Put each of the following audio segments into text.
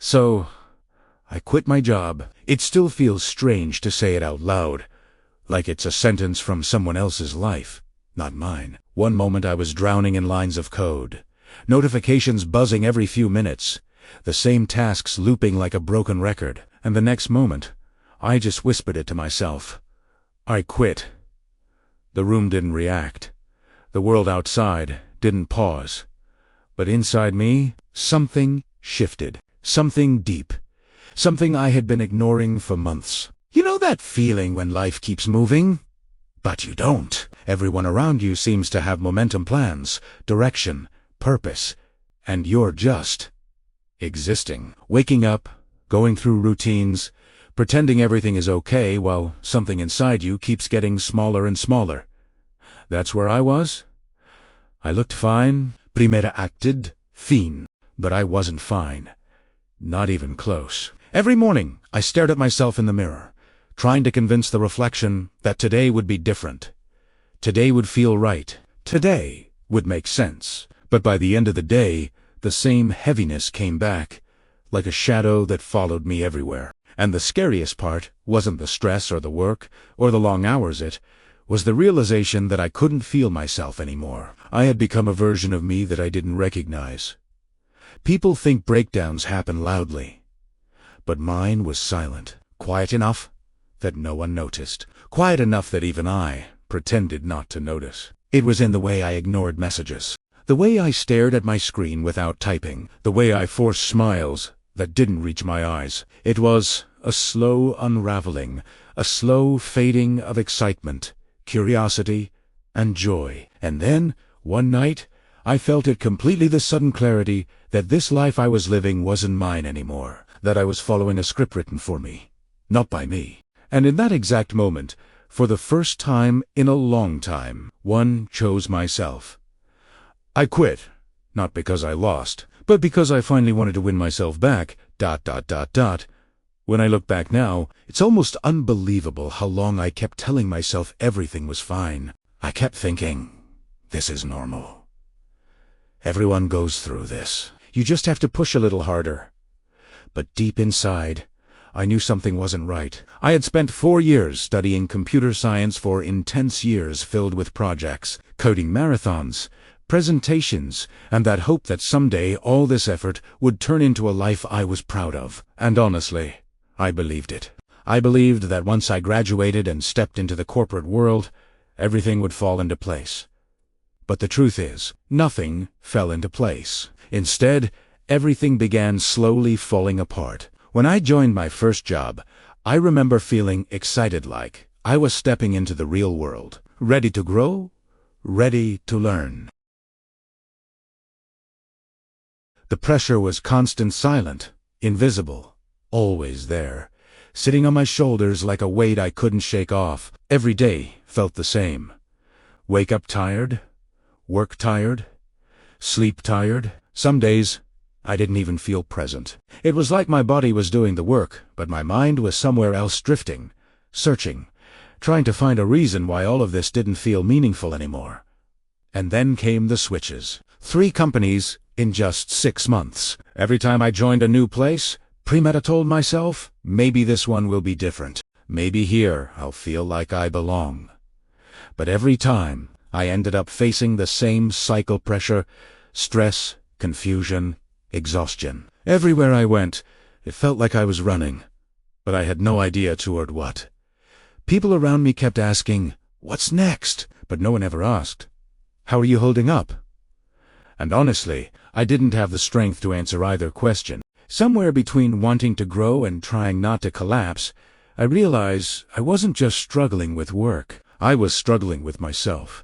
So, I quit my job. It still feels strange to say it out loud, like it's a sentence from someone else's life, not mine. One moment I was drowning in lines of code, notifications buzzing every few minutes, the same tasks looping like a broken record, and the next moment, I just whispered it to myself. I quit. The room didn't react. The world outside didn't pause. But inside me, something shifted. Something deep. Something I had been ignoring for months. You know that feeling when life keeps moving? But you don't. Everyone around you seems to have momentum plans, direction, purpose, and you're just existing. Waking up, going through routines, pretending everything is okay while something inside you keeps getting smaller and smaller. That's where I was. I looked fine, primera acted, fine, but I wasn't fine. Not even close. Every morning, I stared at myself in the mirror, trying to convince the reflection that today would be different. Today would feel right. Today would make sense. But by the end of the day, the same heaviness came back, like a shadow that followed me everywhere. And the scariest part wasn't the stress or the work or the long hours. It was the realization that I couldn't feel myself anymore. I had become a version of me that I didn't recognize. People think breakdowns happen loudly, but mine was silent, quiet enough that no one noticed, quiet enough that even I pretended not to notice. It was in the way I ignored messages, the way I stared at my screen without typing, the way I forced smiles that didn't reach my eyes. It was a slow unraveling, a slow fading of excitement, curiosity, and joy. And then, one night, I felt it completely, the sudden clarity that this life I was living wasn't mine anymore, that I was following a script written for me, not by me. And in that exact moment, for the first time in a long time, one chose myself. I quit, not because I lost, but because I finally wanted to win myself back, ... When I look back now, it's almost unbelievable how long I kept telling myself everything was fine. I kept thinking, this is normal. Everyone goes through this. You just have to push a little harder. But deep inside, I knew something wasn't right. I had spent 4 years studying computer science, 4 intense years filled with projects, coding marathons, presentations, and that hope that someday all this effort would turn into a life I was proud of. And honestly, I believed it. I believed that once I graduated and stepped into the corporate world, everything would fall into place. But the truth is, nothing fell into place. Instead, everything began slowly falling apart. When I joined my first job, I remember feeling excited, like I was stepping into the real world, ready to grow, ready to learn. The pressure was constant, silent, invisible, always there, sitting on my shoulders like a weight I couldn't shake off. Every day felt the same. Wake up tired, work tired, sleep tired. Some days, I didn't even feel present. It was like my body was doing the work, but my mind was somewhere else, drifting, searching, trying to find a reason why all of this didn't feel meaningful anymore. And then came the switches. 3 companies in just 6 months. Every time I joined a new place, I told myself, maybe this one will be different. Maybe here I'll feel like I belong. But every time, I ended up facing the same cycle: pressure, stress, confusion, exhaustion. Everywhere I went, it felt like I was running, but I had no idea toward what. People around me kept asking, what's next? But no one ever asked, how are you holding up? And honestly, I didn't have the strength to answer either question. Somewhere between wanting to grow and trying not to collapse, I realized I wasn't just struggling with work. I was struggling with myself,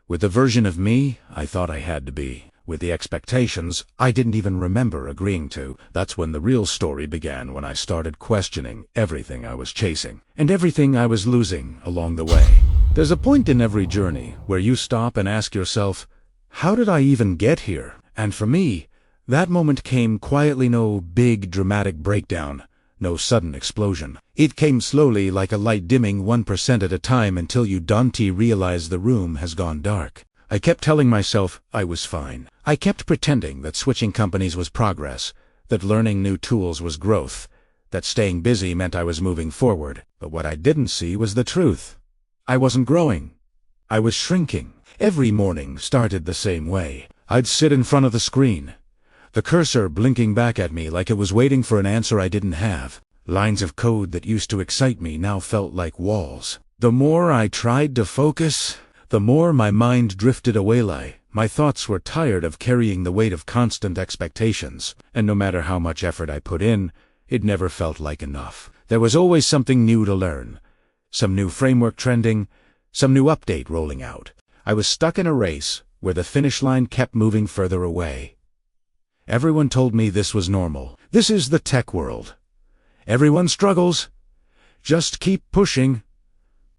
with the version of me I thought I had to be, with the expectations I didn't even remember agreeing to. That's when the real story began, when I started questioning everything I was chasing, and everything I was losing along the way. There's a point in every journey where you stop and ask yourself, how did I even get here? And for me, that moment came quietly. No big dramatic breakdown, no sudden explosion. It came slowly, like a light dimming 1% at a time, until you don't realize the room has gone dark. I kept telling myself I was fine. I kept pretending that switching companies was progress, that learning new tools was growth, that staying busy meant I was moving forward. But what I didn't see was the truth. I wasn't growing. I was shrinking. Every morning started the same way. I'd sit in front of the screen, the cursor blinking back at me like it was waiting for an answer I didn't have. Lines of code that used to excite me now felt like walls. The more I tried to focus, the more my mind drifted away. My thoughts were tired of carrying the weight of constant expectations, and no matter how much effort I put in, it never felt like enough. There was always something new to learn, some new framework trending, some new update rolling out. I was stuck in a race where the finish line kept moving further away. Everyone told me this was normal. This is the tech world. Everyone struggles. Just keep pushing.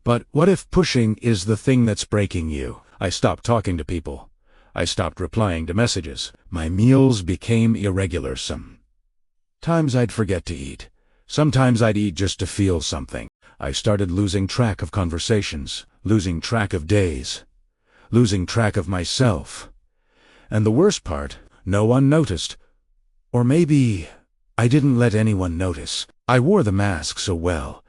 But what if pushing is the thing that's breaking you? I stopped talking to people. I stopped replying to messages. My meals became irregular. Sometimes I'd forget to eat. Sometimes I'd eat just to feel something. I started losing track of conversations, losing track of days, losing track of myself. And the worst part, no one noticed. Or maybe I didn't let anyone notice. I wore the mask so well.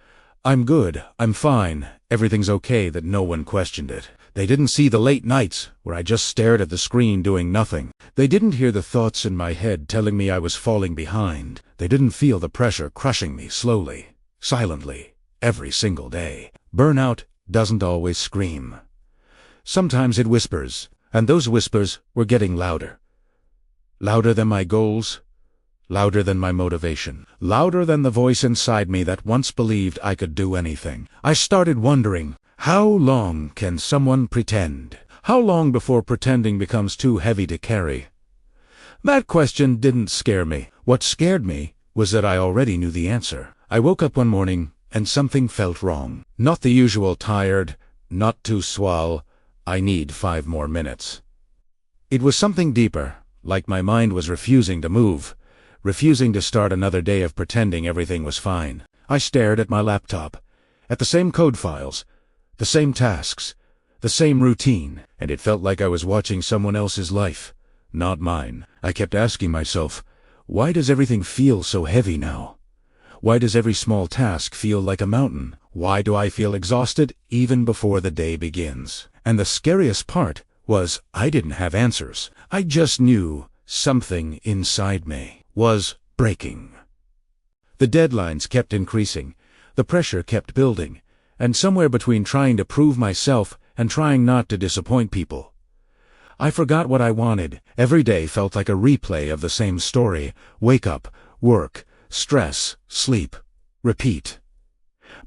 I'm good, I'm fine, everything's okay, that no one questioned it. They didn't see the late nights where I just stared at the screen doing nothing. They didn't hear the thoughts in my head telling me I was falling behind. They didn't feel the pressure crushing me slowly, silently, every single day. Burnout doesn't always scream. Sometimes it whispers, and those whispers were getting louder. Louder than my goals, louder than my motivation, louder than the voice inside me that once believed I could do anything. I started wondering, how long can someone pretend? How long before pretending becomes too heavy to carry? That question didn't scare me. What scared me was that I already knew the answer. I woke up one morning and something felt wrong. Not the usual tired, not too swell, I need 5 more minutes. It was something deeper, like my mind was refusing to move, refusing to start another day of pretending everything was fine. I stared at my laptop, at the same code files, the same tasks, the same routine, and it felt like I was watching someone else's life, not mine. I kept asking myself, why does everything feel so heavy now? Why does every small task feel like a mountain? Why do I feel exhausted even before the day begins? And the scariest part was I didn't have answers. I just knew something inside me was breaking. The deadlines kept increasing, the pressure kept building, and somewhere between trying to prove myself and trying not to disappoint people, I forgot what I wanted. Every day felt like a replay of the same story. Wake up, work, stress, sleep, repeat.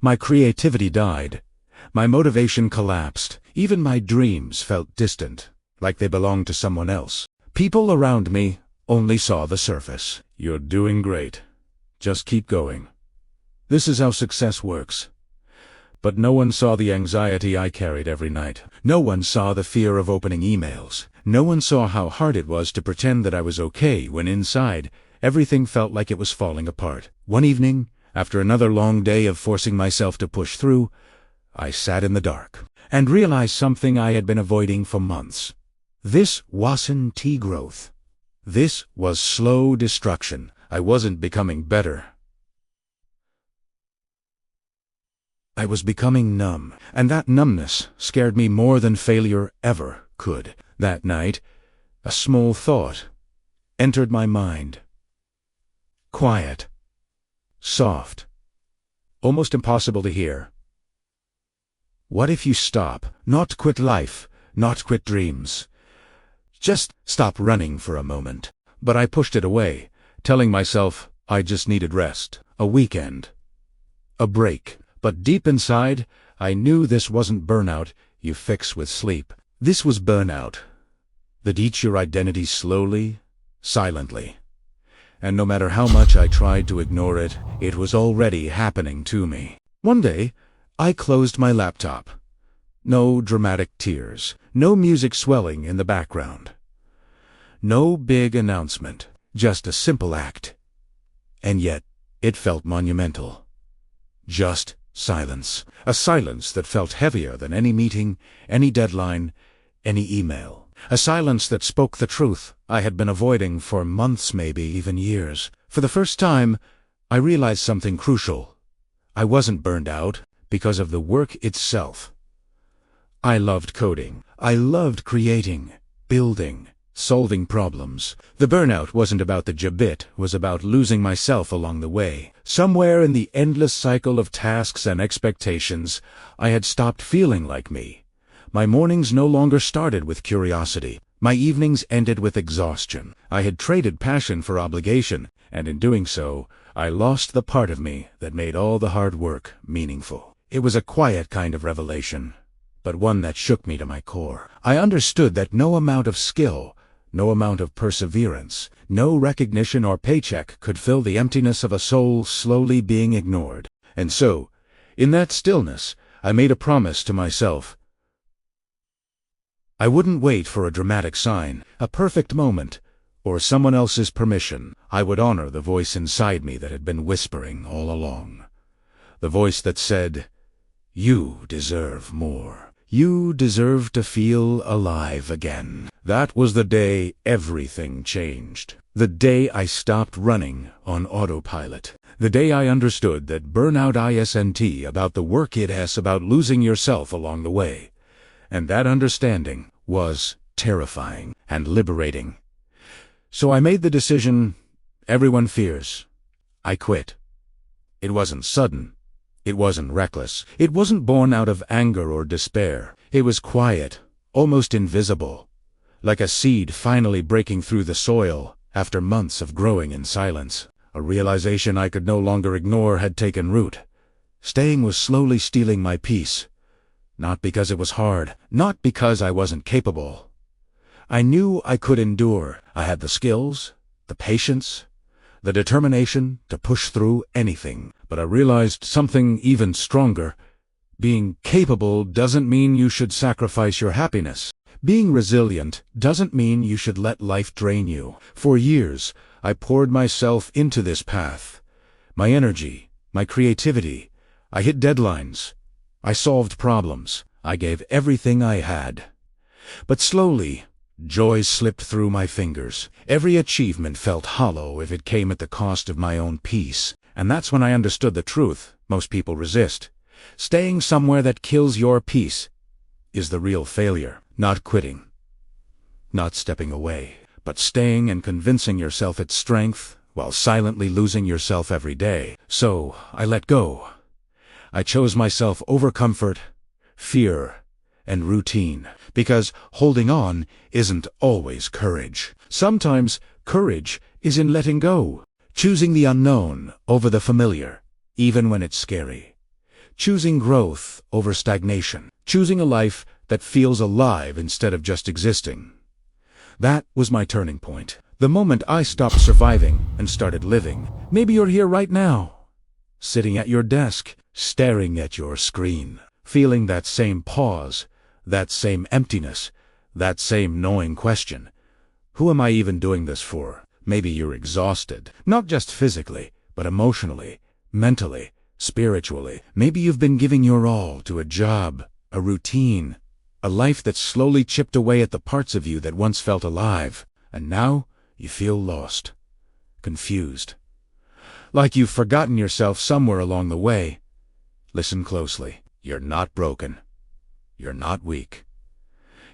My creativity died. My motivation collapsed. Even my dreams felt distant, like they belonged to someone else. People around me only saw the surface. You're doing great. Just keep going. This is how success works. But no one saw the anxiety I carried every night. No one saw the fear of opening emails. No one saw how hard it was to pretend that I was okay when inside, everything felt like it was falling apart. One evening, after another long day of forcing myself to push through, I sat in the dark and realized something I had been avoiding for months. This wasn't growth. This was slow destruction. I wasn't becoming better. I was becoming numb, and that numbness scared me more than failure ever could. That night, a small thought entered my mind. Quiet, soft, almost impossible to hear. What if you stop? Not quit life, not quit dreams. Just stop running for a moment. But I pushed it away, telling myself I just needed rest, a weekend, a break. But deep inside, I knew this wasn't burnout you fix with sleep. This was burnout that eats your identity slowly, silently. And no matter how much I tried to ignore it, it was already happening to me. One day, I closed my laptop. No dramatic tears, no music swelling in the background. No big announcement, just a simple act. And yet, it felt monumental. Just silence. A silence that felt heavier than any meeting, any deadline, any email. A silence that spoke the truth I had been avoiding for months, maybe even years. For the first time, I realized something crucial. I wasn't burned out because of the work itself. I loved coding. I loved creating, building, solving problems. The burnout wasn't about the job, it was about losing myself along the way. Somewhere in the endless cycle of tasks and expectations, I had stopped feeling like me. My mornings no longer started with curiosity. My evenings ended with exhaustion. I had traded passion for obligation, and in doing so, I lost the part of me that made all the hard work meaningful. It was a quiet kind of revelation, but one that shook me to my core. I understood that no amount of skill, no amount of perseverance, no recognition or paycheck could fill the emptiness of a soul slowly being ignored. And so, in that stillness, I made a promise to myself. I wouldn't wait for a dramatic sign, a perfect moment, or someone else's permission. I would honor the voice inside me that had been whispering all along. The voice that said, "You deserve more. You deserve to feel alive again." That was the day everything changed. The day I stopped running on autopilot. The day I understood that burnout isn't about the work, it's about losing yourself along the way. And that understanding was terrifying and liberating. So I made the decision everyone fears. I quit. It wasn't sudden. It wasn't reckless. It wasn't born out of anger or despair. It was quiet, almost invisible, like a seed finally breaking through the soil after months of growing in silence. A realization I could no longer ignore had taken root. Staying was slowly stealing my peace. Not because it was hard, not because I wasn't capable. I knew I could endure. I had the skills, the patience, the determination to push through anything. But I realized something even stronger. Being capable doesn't mean you should sacrifice your happiness. Being resilient doesn't mean you should let life drain you. For years, I poured myself into this path. My energy, my creativity. I hit deadlines. I solved problems. I gave everything I had. But slowly, joy slipped through my fingers. Every achievement felt hollow if it came at the cost of my own peace. And that's when I understood the truth most people resist. Staying somewhere that kills your peace is the real failure. Not quitting, not stepping away, but staying and convincing yourself it's strength while silently losing yourself every day. So I let go. I chose myself over comfort, fear, and routine, because holding on isn't always courage. Sometimes courage is in letting go, choosing the unknown over the familiar, even when it's scary. Choosing growth over stagnation, choosing a life that feels alive instead of just existing. That was my turning point. The moment I stopped surviving and started living. Maybe you're here right now, sitting at your desk, staring at your screen, feeling that same pause, that same emptiness, that same gnawing question. Who am I even doing this for? Maybe you're exhausted, not just physically, but emotionally, mentally, spiritually. Maybe you've been giving your all to a job, a routine, a life that slowly chipped away at the parts of you that once felt alive, and now you feel lost, confused, like you've forgotten yourself somewhere along the way. Listen closely. You're not broken. You're not weak.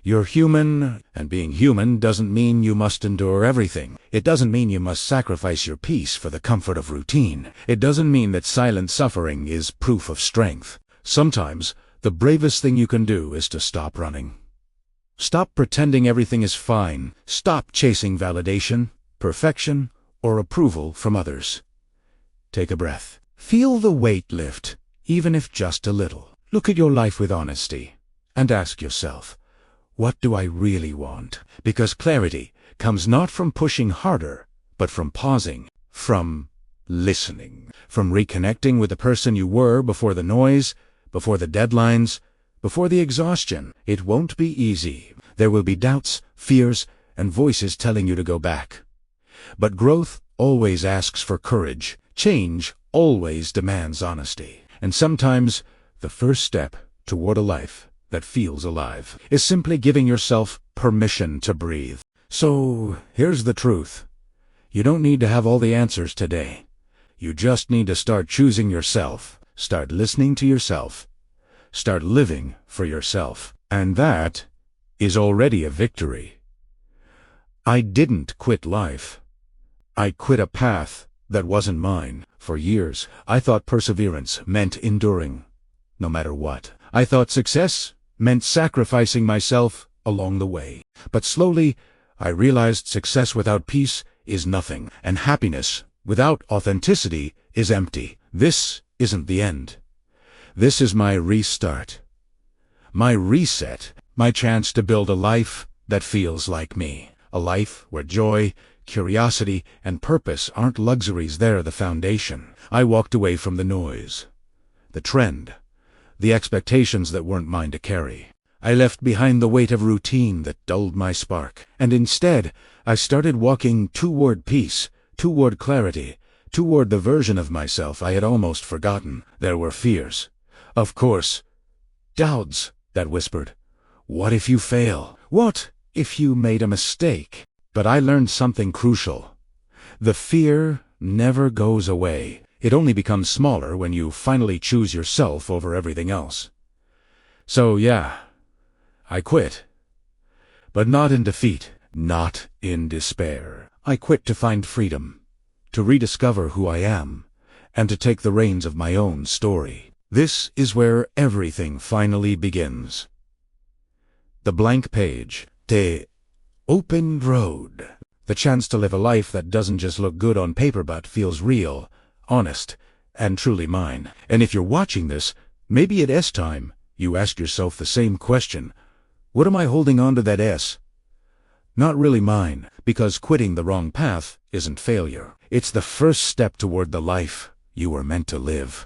You're human, and being human doesn't mean you must endure everything. It doesn't mean you must sacrifice your peace for the comfort of routine. It doesn't mean that silent suffering is proof of strength. Sometimes, the bravest thing you can do is to stop running. Stop pretending everything is fine. Stop chasing validation, perfection, or approval from others. Take a breath. Feel the weight lift, even if just a little. Look at your life with honesty, and ask yourself, what do I really want? Because clarity comes not from pushing harder, but from pausing, from listening, from reconnecting with the person you were before the noise, before the deadlines, before the exhaustion. It won't be easy. There will be doubts, fears, and voices telling you to go back. But growth always asks for courage. Change always demands honesty. And sometimes, the first step toward a life that feels alive is simply giving yourself permission to breathe. So, here's the truth. You don't need to have all the answers today. You just need to start choosing yourself, start listening to yourself, start living for yourself. And that is already a victory. I didn't quit life. I quit a path that wasn't mine. For years, I thought perseverance meant enduring, no matter what. I thought success meant sacrificing myself along the way. But slowly, I realized success without peace is nothing, and happiness without authenticity is empty. This isn't the end. This is my restart, my reset, my chance to build a life that feels like me. A life where joy, curiosity, and purpose aren't luxuries, they're the foundation. I walked away from the noise, the trend, the expectations that weren't mine to carry. I left behind the weight of routine that dulled my spark, and instead I started walking toward peace, toward clarity, toward the version of myself I had almost forgotten. There were fears, of course, doubts that whispered, "What if you fail? What if you made a mistake?" But I learned something crucial. The fear never goes away. It only becomes smaller when you finally choose yourself over everything else. So yeah, I quit. But not in defeat, not in despair. I quit to find freedom, to rediscover who I am, and to take the reins of my own story. This is where everything finally begins. The blank page, the open road. The chance to live a life that doesn't just look good on paper but feels real, honest, and truly mine. And if you're watching this, maybe at S time, you ask yourself the same question. What am I holding on to that S? Not really mine, because quitting the wrong path isn't failure. It's the first step toward the life you were meant to live.